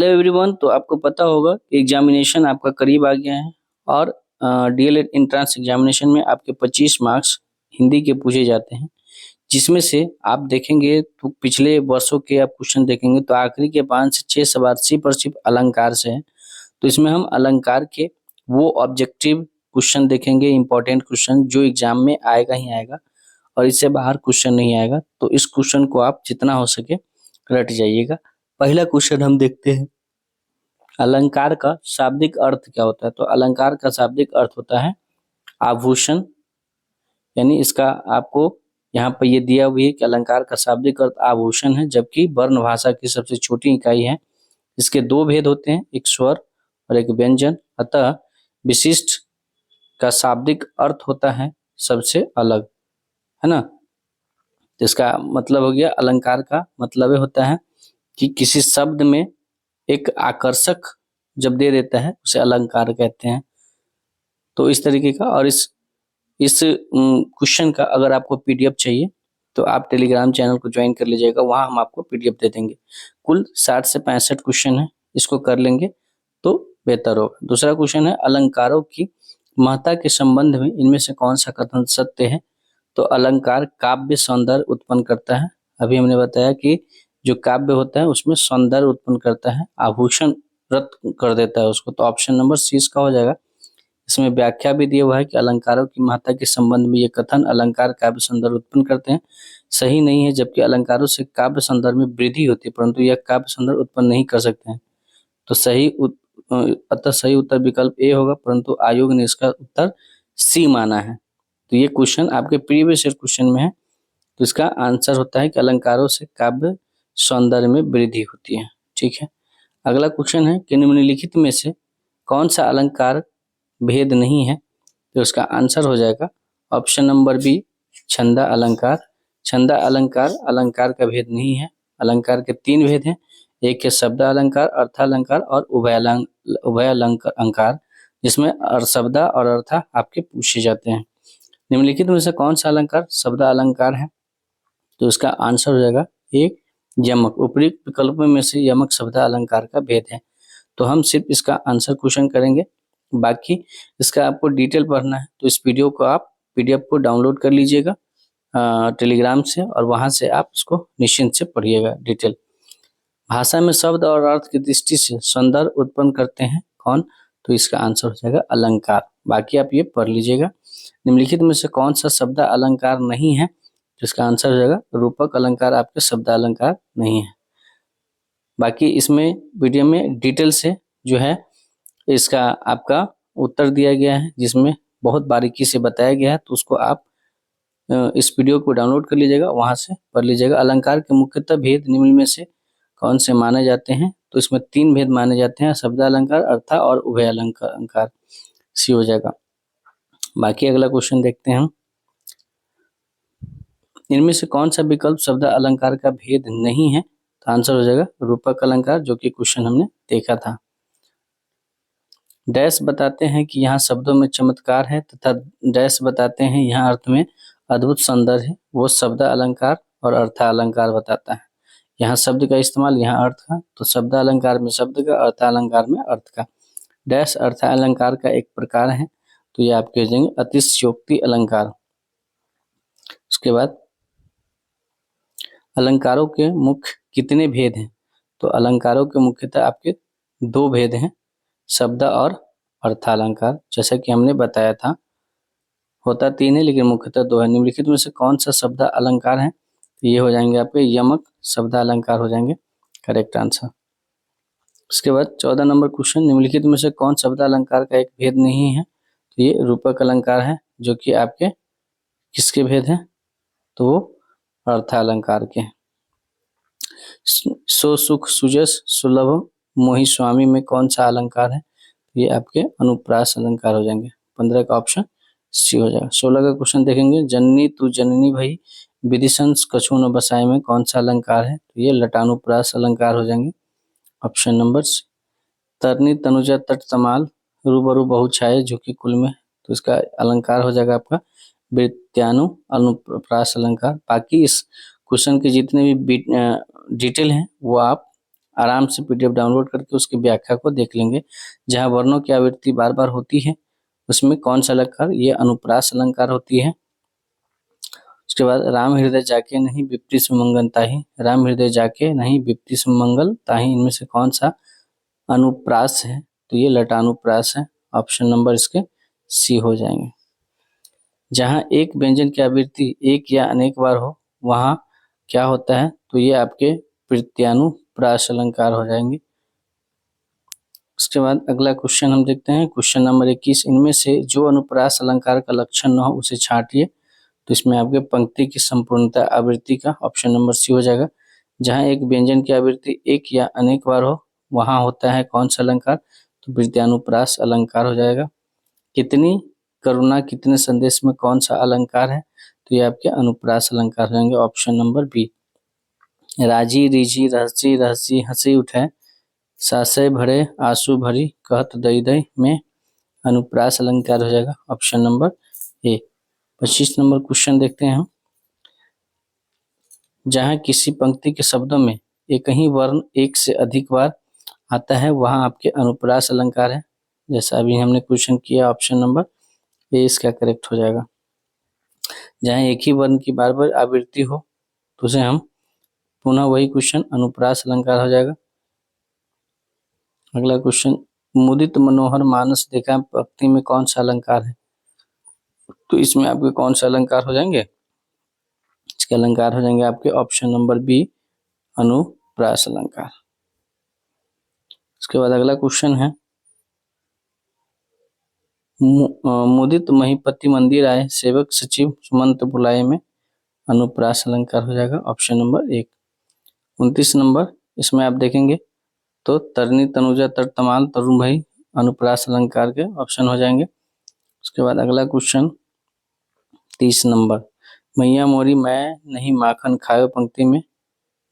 Hello everyone. तो आपको पता होगा कि एग्जामिनेशन आपका करीब आ गया है और डीएलएड एंट्रेंस एग्जामिनेशन में आपके 25 मार्क्स हिंदी के पूछे जाते हैं, जिसमें से आप देखेंगे तो पिछले वर्षों के आप क्वेश्चन देखेंगे तो आखिरी के 5 से 6 सवाल सिर्फ अलंकार से है। तो इसमें हम अलंकार के वो ऑब्जेक्टिव क्वेश्चन देखेंगे, इंपॉर्टेंट क्वेश्चन जो एग्जाम में आएगा ही आएगा और इससे बाहर क्वेश्चन नहीं आएगा। तो इस क्वेश्चन को आप जितना हो सके रट जाइएगा। पहला क्वेश्चन हम देखते हैं, अलंकार का शाब्दिक अर्थ क्या होता है। तो अलंकार का शाब्दिक अर्थ होता है आभूषण, यानी इसका आपको यहाँ पर ये दिया हुआ है कि अलंकार का शाब्दिक अर्थ आभूषण है, जबकि वर्ण भाषा की सबसे छोटी इकाई है। इसके दो भेद होते हैं, एक स्वर और एक व्यंजन। अतः विशिष्ट का शाब्दिक अर्थ होता है सबसे अलग, है ना। तो इसका मतलब हो गया, अलंकार का मतलब होता है कि किसी शब्द में एक आकर्षक जब दे देता है उसे अलंकार कहते हैं। तो इस तरीके का, और इस क्वेश्चन का अगर आपको पीडीएफ चाहिए तो आप टेलीग्राम चैनल को ज्वाइन कर लीजिएगा, वहां हम आपको पीडीएफ दे देंगे। कुल 60 से 65 क्वेश्चन है, इसको कर लेंगे तो बेहतर होगा। दूसरा क्वेश्चन है, अलंकारों की महत्ता के संबंध में इनमें से कौन सा कथन सत्य है। तो अलंकार काव्य सौंदर्य उत्पन्न करता है। अभी हमने बताया कि जो काव्य होता है उसमें सौंदर्य उत्पन्न करता है, आभूषण रत कर देता है उसको। तो ऑप्शन नंबर सी इसका हो जाएगा। इसमें व्याख्या भी दिया हुआ है कि अलंकारों की महत्ता के संबंध में ये कथन अलंकार काव्य सौंदर्य उत्पन्न करते हैं सही नहीं है, जबकि अलंकारों से काव्य सौंदर्य में वृद्धि होती है परंतु यह काव्य सौंदर्य उत्पन्न नहीं कर सकते हैं। तो अतः सही उत्तर विकल्प ए होगा, परंतु आयोग ने इसका उत्तर सी माना है। तो ये क्वेश्चन आपके प्रीवियस ईयर क्वेश्चन में है। तो इसका आंसर होता है कि अलंकारों से काव्य सौंदर्य में वृद्धि होती है। ठीक है, अगला क्वेश्चन है कि निम्नलिखित में से कौन सा अलंकार भेद नहीं है। तो उसका आंसर हो जाएगा ऑप्शन नंबर बी, छंदा अलंकार। छंदा अलंकार अलंकार का भेद नहीं है। अलंकार के 3 भेद हैं, एक है शब्द अलंकार, अर्थालंकार और उभय अलंकार, जिसमें शब्दा और अर्था आपके पूछे जाते हैं। निम्नलिखित में से कौन सा अलंकार शब्द अलंकार है। तो इसका आंसर हो जाएगा एक, यमक। उपयुक्त विकल्पों में से यमक शब्द अलंकार का भेद है। तो हम सिर्फ इसका आंसर क्वेश्चन करेंगे, बाकी इसका आपको डिटेल पढ़ना है तो इस वीडियो को आप पीडीएफ को डाउनलोड कर लीजिएगा टेलीग्राम से, और वहां से आप इसको निश्चिंत से पढ़िएगा डिटेल। भाषा में शब्द और अर्थ की दृष्टि से सौंदर्य उत्पन्न करते हैं कौन। तो इसका आंसर हो जाएगा अलंकार। बाकी आप ये पढ़ लीजिएगा। निम्नलिखित में से कौन सा शब्द अलंकार नहीं है। तो इसका आंसर हो जाएगा रूपक अलंकार आपके शब्द अलंकार नहीं है। बाकी इसमें वीडियो में डिटेल से जो है इसका आपका उत्तर दिया गया है, जिसमें बहुत बारीकी से बताया गया है। तो उसको आप इस वीडियो को डाउनलोड कर लीजिएगा, वहां से पढ़ लीजिएगा। अलंकार के मुख्यतः भेद निम्न में से कौन से माने जाते हैं। तो इसमें 3 भेद माने जाते हैं, शब्द अलंकार, अर्था और उभय अलंकार। सी हो जाएगा। बाकी अगला क्वेश्चन देखते हैं हम, इनमें से कौन सा विकल्प शब्द अलंकार का भेद नहीं है। तो आंसर हो जाएगा रूपक अलंकार, जो कि क्वेश्चन हमने देखा था। डैश बताते हैं कि यहाँ शब्दों में चमत्कार है, तथा डैश बताते हैं यहाँ अर्थ में अद्भुत सौंदर्य है, वो शब्द अलंकार और अर्थ अलंकार बताता है। यहाँ शब्द का इस्तेमाल, यहाँ अर्थ का। तो शब्द अलंकार में शब्द का, अर्थ अलंकार में अर्थ का। डैश अर्थ अलंकार का एक प्रकार है, तो ये आपके हो जाएंगे अतिशयोक्ति अलंकार। उसके बाद अलंकारों के मुख्य कितने भेद हैं। तो अलंकारों के मुख्यतः आपके 2 भेद हैं, शब्द और अर्थालंकार। जैसा कि हमने बताया था, होता 3 है लेकिन मुख्यतः 2 है। निम्नलिखित में से कौन सा शब्द अलंकार है। तो ये हो जाएंगे आपके यमक शब्द अलंकार हो जाएंगे करेक्ट आंसर। उसके बाद 14 नंबर क्वेश्चन, निम्नलिखित में से कौन शब्द अलंकार का एक भेद नहीं है। तो ये रूपक अलंकार है, जो कि आपके किसके भेद हैं। तो वो अर्थालंकार के। सो सुख सुजस सुलभ मोहि स्वामी में कौन सा अलंकार है। ये आपके अनुप्रास अलंकार हो जाएंगे। 15 का ऑप्शन सी हो जाएगा। 16 का क्वेश्चन देखेंगे, जननी तू जननी भई विधिशंस कछु न बसाए में कौन सा अलंकार है। तो ये लटानुप्रास अलंकार हो जाएंगे ऑप्शन नंबर सी। तरनी तनुजा तट तमाल रूबरू बहु छाए झुकी कुल में। तो इसका अलंकार हो जाएगा आपका वृत्यानु अनुप्रास अलंकार। बाकी इस क्वेश्चन के जितने भी डिटेल हैं वो आप आराम से PDF डाउनलोड करके उसकी व्याख्या को देख लेंगे। जहाँ वर्णों की आवृत्ति बार बार होती है उसमें कौन सा अलंकार, ये अनुप्रास अलंकार होती है। उसके बाद राम हृदय जाके नहीं विपत्ति सुमंगल ताहि, राम हृदय जाके नहीं विपत्ति सुमंगल ताहि, इनमें से कौन सा अनुप्रास है, तो ये लटानुप्रास है। ऑप्शन नंबर इसके सी हो जाएंगे। जहाँ एक व्यंजन की आवृत्ति एक या अनेक बार हो वहाँ क्या होता है, तो ये आपके प्रत्यानुप्रास अलंकार हो जाएंगे। उसके बाद अगला क्वेश्चन हम देखते हैं, क्वेश्चन नंबर 21, इनमें से जो अनुप्रास अलंकार का लक्षण न हो उसे छांटिए। तो इसमें आपके पंक्ति की संपूर्णता आवृत्ति का ऑप्शन नंबर सी हो जाएगा। जहाँ एक व्यंजन की आवृत्ति एक या अनेक बार हो वहाँ होता है कौन सा अलंकार, तो प्रत्यानुप्रास अलंकार हो जाएगा। कितनी करुणा कितने संदेश में कौन सा अलंकार है, तो ये आपके अनुप्रास अलंकार हो जाएंगे। Option number B. राजी रिझी रहसी रहसी हंसी उठे सासय भरे आंसू भरी कहत दई दई में अनुप्रास अलंकार हो जाएगा। ऑप्शन नंबर ए। 25 नंबर क्वेश्चन देखते हैं हम। जहाँ किसी पंक्ति के शब्दों में एक ही वर्ण एक से अधिक बार आता है वहाँ आपके अनुप्रास अलंकार है। जैसा अभी हमने क्वेश्चन किया, ऑप्शन नंबर ए इसका करेक्ट हो जाएगा। जहाँ एक ही वर्ण की बार बार आवृत्ति हो तो उसे हम पुनः वही क्वेश्चन अनुप्रास अलंकार हो जाएगा। अगला क्वेश्चन, मुदित मनोहर मानस देखा पंक्ति में कौन सा अलंकार है, तो इसमें आपके कौन सा अलंकार हो जाएंगे, इसके अलंकार हो जाएंगे आपके ऑप्शन नंबर बी अनुप्रास अलंकार। उसके बाद अगला क्वेश्चन है, मुदित महीपति मंदिर आए सेवक सचिव सुमंत बुलाए में अनुप्रास अलंकार हो जाएगा। ऑप्शन नंबर एक। 29 नंबर, इसमें आप देखेंगे तो तरनी तनुजा तर तमाल तरुण भाई अनुप्रास अलंकार के ऑप्शन हो जाएंगे। उसके बाद अगला क्वेश्चन 30 नंबर, मैया मोरी मैं नहीं माखन खायो पंक्ति में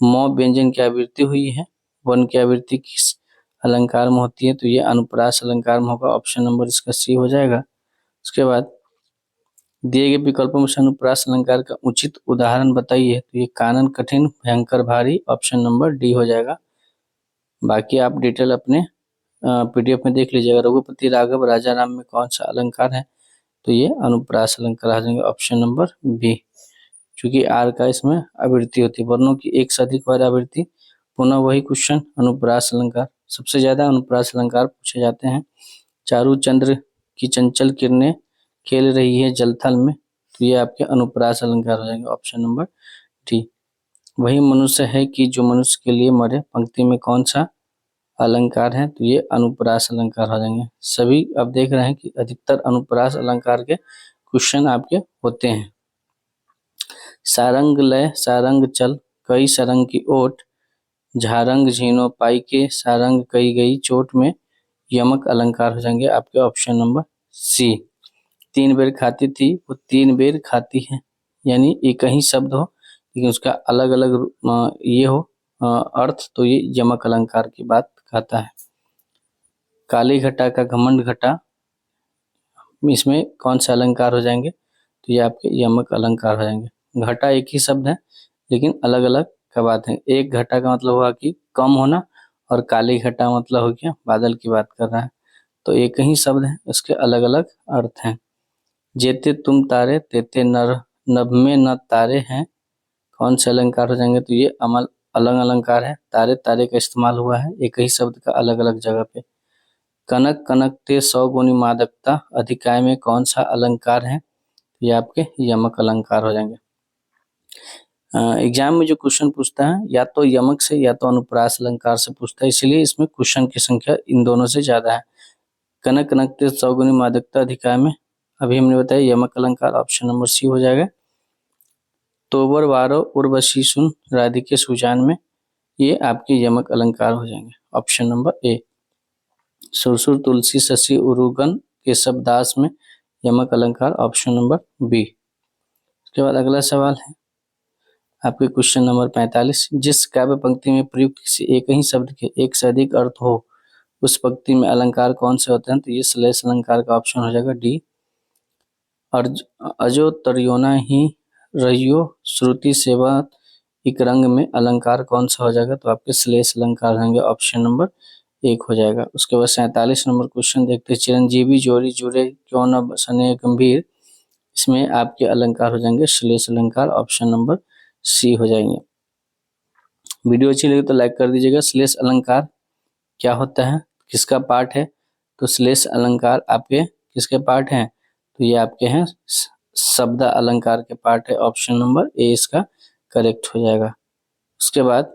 मौ व्यंजन की आवृत्ति हुई है, वन की आवृत्ति किस अलंकार में होती है, तो ये अनुप्रास अलंकार में होगा। ऑप्शन नंबर इसका सी हो जाएगा। उसके बाद दिए गए विकल्पों में से अनुप्रास अलंकार का उचित उदाहरण बताइए, तो ये कानन कठिन भयंकर भारी ऑप्शन नंबर डी हो जाएगा। बाकी आप डिटेल अपने PDF में देख लीजिएगा। रघुपति राघव राजा राम में कौन सा अलंकार है, तो ये अनुप्रास अलंकार आ जाएंगे। Option number B. चूंकि आर का इसमें आवृत्ति होती है, वर्णों की एक से अधिक बार आवृत्ति, पुनः वही क्वेश्चन अनुप्रास अलंकार। सबसे ज्यादा अनुप्रास अलंकार पूछे जाते हैं। चारू चंद्र की चंचल किरणें खेल रही है जलथल में, तो ये आपके अनुप्रास अलंकार हो जाएंगे। Option number D. वही मनुष्य है कि जो मनुष्य के लिए मरे पंक्ति में कौन सा अलंकार है, तो ये अनुप्रास अलंकार हो जाएंगे। सभी आप देख रहे हैं कि अधिकतर अनुप्रास अलंकार के क्वेश्चन आपके होते हैं। सारंग लय सारंग चल कई सारंग की ओट झारंग झीनो पाई के सारंग कई गई चोट में यमक अलंकार हो जाएंगे आपके ऑप्शन नंबर सी। 3 बेर खाती थी वो 3 बेर खाती है, यानी एक ही शब्द हो लेकिन उसका अलग अलग ये हो अर्थ, तो ये यमक अलंकार की बात कहता है। काली घटा का घमंड घटा, इसमें कौन सा अलंकार हो जाएंगे, तो ये आपके यमक अलंकार हो जाएंगे। घटा एक ही शब्द है लेकिन अलग अलग का बात है। एक घटा का मतलब हुआ कि कम होना और काली घटा मतलब हो गया बादल की बात कर रहा है, तो एक ही शब्द है, उसके अलग अलग अर्थ हैं। जेते तुम तारे तेते नर नभ में न तारे हैं, कौन से अलंकार हो जाएंगे, तो ये अमल अलग अलंकार है। तारे तारे का इस्तेमाल हुआ है एक ही शब्द का अलग अलग जगह पे। कनक कनक ते 100 गुनी मादकता अधिकाय में कौन सा अलंकार है, ये आपके यमक अलंकार हो जाएंगे। एग्जाम में जो क्वेश्चन पूछता है या तो यमक से या तो अनुप्रास अलंकार से पूछता है, इसलिए इसमें क्वेश्चन की संख्या इन दोनों से ज्यादा है। कनक कनक ते 100 गुनी मादकता अधिकाय में अभी हमने बताया यमक अलंकार, ऑप्शन नंबर सी हो जाएगा। तोबर वारो उर्वशी सुन राधिके सुजान में ये आपके यमक अलंकार हो जाएंगे। Option number A. सुरसुर तुलसी शशि उरुगन केशव दास में यमक अलंकार, ऑप्शन नंबर बी। उसके बाद अगला सवाल है आपके क्वेश्चन नंबर 45, जिस काव्य पंक्ति में प्रयुक्त किसी एक ही शब्द के एक से अधिक अर्थ हो उस पंक्ति में अलंकार कौन से होते हैं, तो ये श्लेष अलंकार का ऑप्शन हो जाएगा डी। अजो तरियोना ही रहियो श्रुति सेवा एक रंग में अलंकार कौन सा हो जाएगा, तो आपके श्लेष अलंकार होंगे, ऑप्शन नंबर 1 हो जाएगा। उसके बाद 47 नंबर क्वेश्चन देखते हैं, चिरंजीवी जोड़ी जुड़े क्यों न बसने गंभीर, इसमें आपके अलंकार हो जाएंगे श्लेष अलंकार, ऑप्शन नंबर सी हो जाएंगे। वीडियो अच्छी लगी तो लाइक कर दीजिएगा। श्लेष अलंकार क्या होता है, किसका पार्ट है, तो श्लेष अलंकार आपके किसके पार्ट हैं, तो ये आपके हैं शब्द अलंकार के पार्ट है, ऑप्शन नंबर ए इसका करेक्ट हो जाएगा। उसके बाद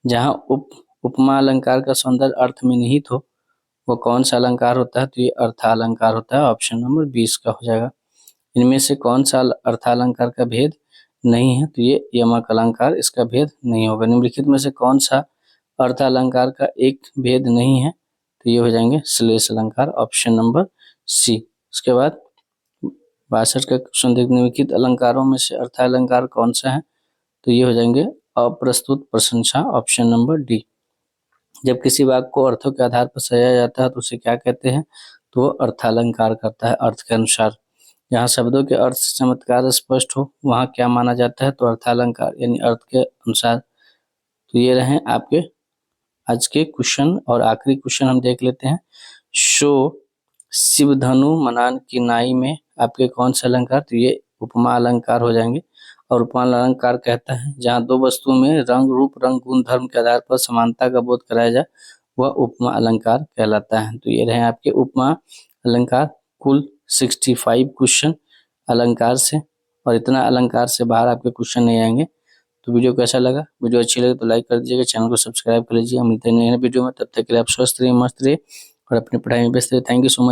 जहाँ उपमा अलंकार का सौंदर्य अर्थ में निहित हो वो कौन सा अलंकार होता है, तो ये अर्थालंकार होता है, ऑप्शन नंबर 20 का हो जाएगा। इनमें से कौन सा अर्थालंकार का भेद नहीं है, तो ये यमक अलंकार, इसका भेद नहीं होगा। निम्नलिखित में से कौन सा अर्थालंकार का एक भेद नहीं है, तो ये हो जाएंगे श्लेष अलंकार, ऑप्शन नंबर सी। उसके बाद 62 का क्वेश्चन देखते, निम्नलिखित अलंकारों में से अर्थालंकार कौन सा है, तो ये हो जाएंगे अप्रस्तुत प्रशंसा, ऑप्शन नंबर डी। जब किसी वाक्य को अर्थों के आधार पर सजाया जाता है तो उसे क्या कहते हैं, तो वो अर्थालंकार करता है अर्थ के अनुसार। जहाँ शब्दों के अर्थ से चमत्कार स्पष्ट हो वहाँ क्या माना जाता है, तो अर्थालंकार यानी अर्थ के अनुसार। तो ये रहे आपके आज के क्वेश्चन, और आखिरी क्वेश्चन हम देख लेते हैं। शो शिवधनु मनान की नाई में आपके कौन सा अलंकार, तो ये उपमा अलंकार हो जाएंगे। और उपमा अलंकार कहता है जहाँ दो वस्तुओं में रंग रूप रंग गुण धर्म के आधार पर समानता का बोध कराया जाए वह उपमा अलंकार कहलाता है। तो ये रहे आपके उपमा अलंकार। कुल 65 क्वेश्चन अलंकार से, और इतना अलंकार से बाहर आपके क्वेश्चन नहीं आएंगे। तो वीडियो कैसा लगा, वीडियो अच्छी लगे तो लाइक कर दीजिएगा, चैनल को सब्सक्राइब कर लीजिए। हम मिलते हैं नए वीडियो में, तब तक के लिए आप स्वस्थ रहिए, मस्त रहिए और अपनी पढ़ाई में व्यस्त रहिए। Thank you so much.